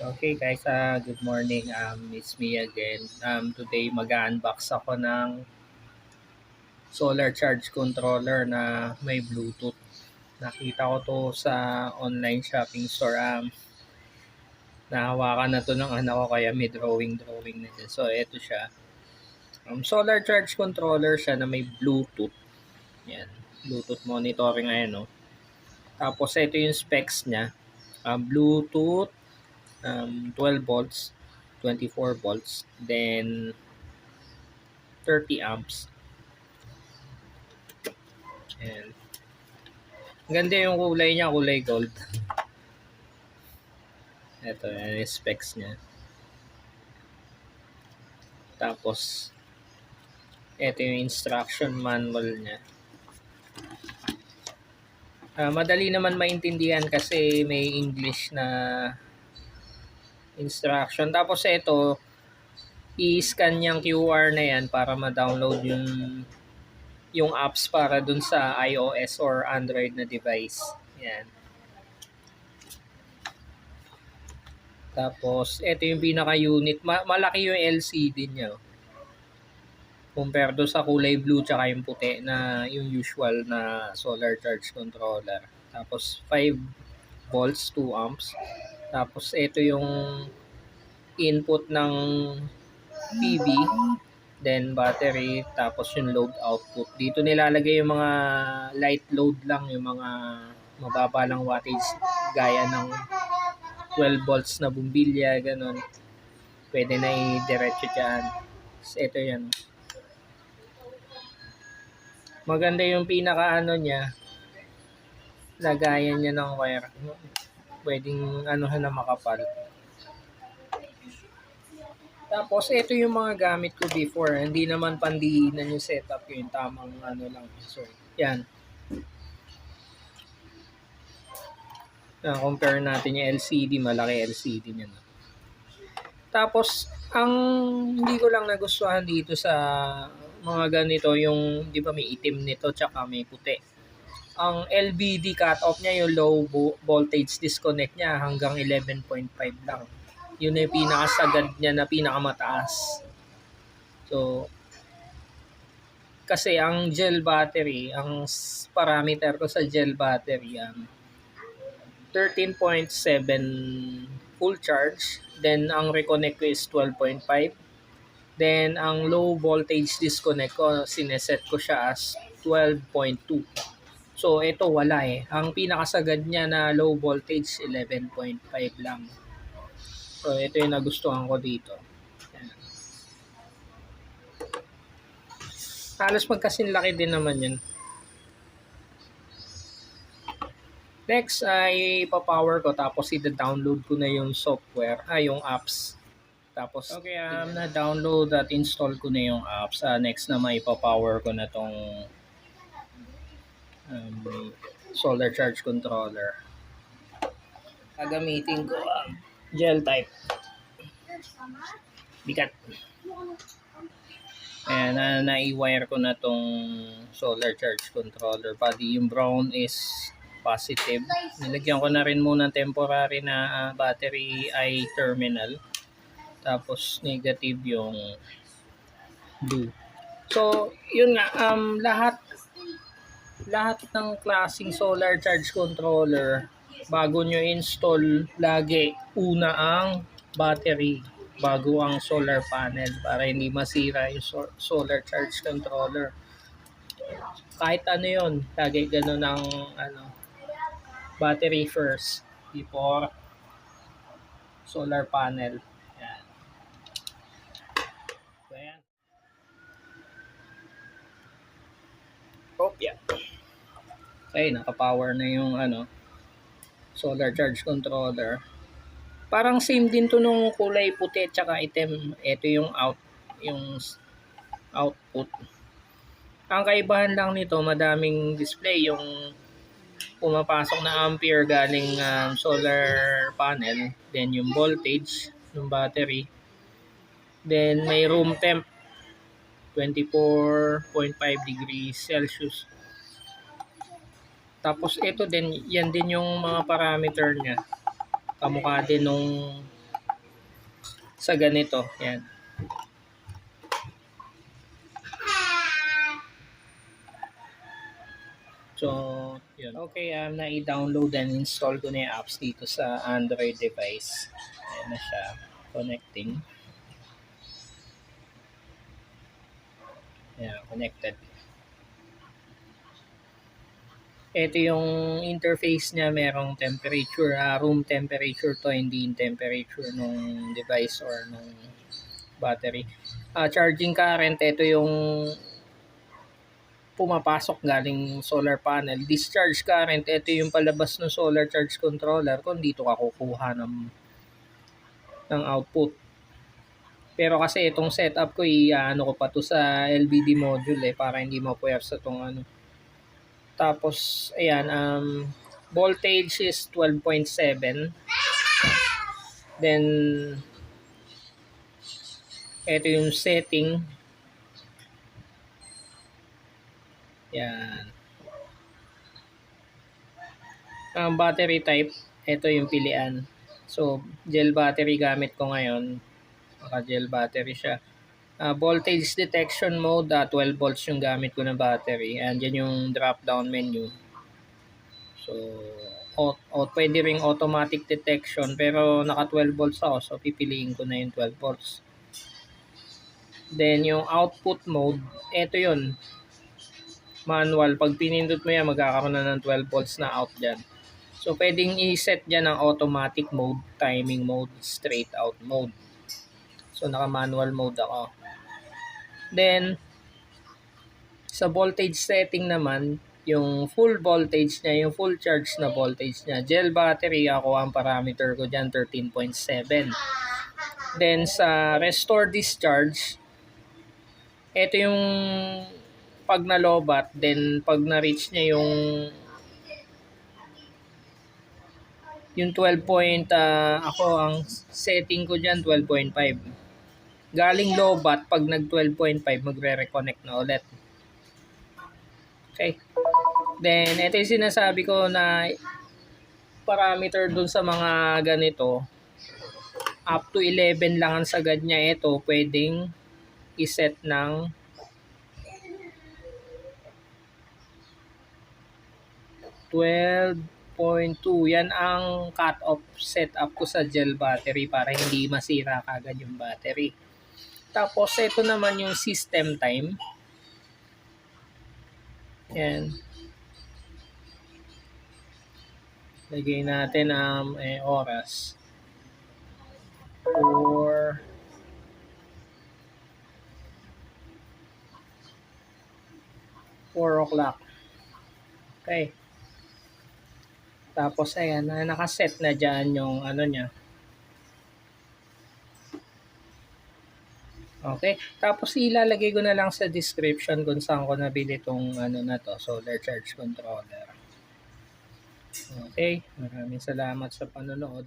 Okay guys, good morning. It's me again. Today mag-unbox ako ng solar charge controller na may Bluetooth. Nakita ko to sa online shopping store. Nahawakan na to ng anak ko kaya may drawing na dyan. So ito siya. Solar charge controller siya na may Bluetooth. Yan. Bluetooth monitoring ayan no. Tapos ito yung specs niya. Bluetooth 12 volts, 24 volts, then 30 amps. Ayan. Ganda yung kulay niya, kulay gold. Ito, yan yung specs niya. Tapos, ito yung instruction manual niya. Madali naman maintindihan kasi may English na instruction. Tapos ito, i-scan niyang QR na yan para ma-download yung apps para dun sa iOS or Android na device. Yan. Tapos, ito yung pinaka-unit. Malaki yung LCD niya. Compare do sa kulay blue tsaka yung puti na yung usual na solar charge controller. Tapos, 5 volts, 2 amps. Tapos, ito yung input ng PV. Then, battery. Tapos, yung load output. Dito nilalagay yung mga light load lang. Yung mga mababa lang wattage. Gaya ng 12 volts na bumbilya, ganun. Pwede na i-diretso dyan. So, ito yan. Maganda yung pinaka-ano niya. Lagayan niya ng wire. Pwedeng ano na makapal. Tapos, ito yung mga gamit ko before. Hindi naman pandiinan yung setup ko. Yung tamang ano lang. So, yan. Compare natin yung LCD. Malaki LCD niya. Tapos, ang hindi ko lang nagustuhan dito sa mga ganito, yung, di ba may itim nito, tsaka may puti. Ang LVD cutoff niya, yung low voltage disconnect niya, hanggang 11.5 lang. Yun yung pinakasagad niya na pinakamataas. So, kasi ang gel battery, ang parameter ko sa gel battery, 13.7 full charge. Then, ang reconnect ko is 12.5. Then, ang low voltage disconnect ko, sineset ko siya as 12.2. So, ito wala eh. Ang pinakasagad niya na low voltage, 11.5 lang. So, ito yung nagustuhan ko dito. Ayan. Halos magkasinlaki din naman yun. Next ay ipapower ko tapos i-download ko na yung software, yung apps. Tapos, okay, na-download at install ko na yung apps. Next na maipapower ko na tong solar charge controller. Gagamitin ko gel type. Bigat. Ayan, na-i-wire ko na tong solar charge controller. Body yung brown is positive. Nilagyan ko na rin muna temporary na battery ay terminal. Tapos negative yung blue. So, yun nga, lahat ng klaseng solar charge controller, bago nyo install, lagi una ang battery bago ang solar panel para hindi masira yung solar charge controller. Kahit ano yun, lagi ganun ang battery first before solar panel. Yan. So, yan. Yeah. Okay, naka-power na yung solar charge controller. Parang same din to nung kulay puti at saka itim. Ito yung output. Ang kaibahan lang nito, madaming display. Yung pumapasok na ampere galing solar panel. Then yung voltage ng battery. Then may room temp, 24.5 degrees Celsius. Tapos ito din, yan din yung mga parameter niya. Kamukha din nung sa ganito. Yan. So, yun. Okay, na-download and install ko na yung apps dito sa Android device. Ayan na siya. Connecting. Ayan, connected. Ito yung interface niya, merong temperature, room temperature to, hindi yung temperature ng device or ng battery. Charging current, ito yung pumapasok galing solar panel. Discharge current, ito yung palabas ng solar charge controller kung dito ka kukuha ng output. Pero kasi itong setup ko, ano ko pa to sa LBD module para hindi mapuwersa itong ano. Tapos, ayan, voltage is 12.7. Then, ito yung setting. Yan. Ang battery type, ito yung pilian. So, gel battery gamit ko ngayon. Naka-gel battery siya. Voltage detection mode, 12 volts yung gamit ko na battery. And yan yung drop-down menu. So, pwede ring automatic detection. Pero naka 12 volts ako. So, pipiliin ko na yung 12 volts. Then, yung output mode, ito yun. Manual. Pag pinindot mo yan, magkakaroon na ng 12 volts na out dyan. So, pwedeng i-set dyan ang automatic mode, timing mode, straight out mode. So, naka-manual mode ako. Then, sa voltage setting naman, yung full voltage niya, yung full charge na voltage niya. Gel battery ako, ang parameter ko dyan, 13.7. Then, sa restore discharge, ito yung pag nalobat, then pag na-reach niya yung 12 point, ako ang setting ko dyan 12.5. Galing lobat, pag nag 12.5 magre-reconnect na ulit. Okay. Then ito yung sinasabi ko na parameter dun sa mga ganito. Up to 11 lang ang sagad niya. Ito pwedeng iset ng 12.2. Yan ang cut-off setup ko sa gel battery para hindi masira kagad yung battery. Tapos, ito naman yung system time. Yan. Lagay natin ang oras. 4 o'clock. Okay. Tapos, ayan, nakaset na dyan yung ano niya. Okay. Tapos, ilalagay ko na lang sa description kung saan ko nabili itong ano na to, solar charge controller. Okay. Maraming salamat sa panonood.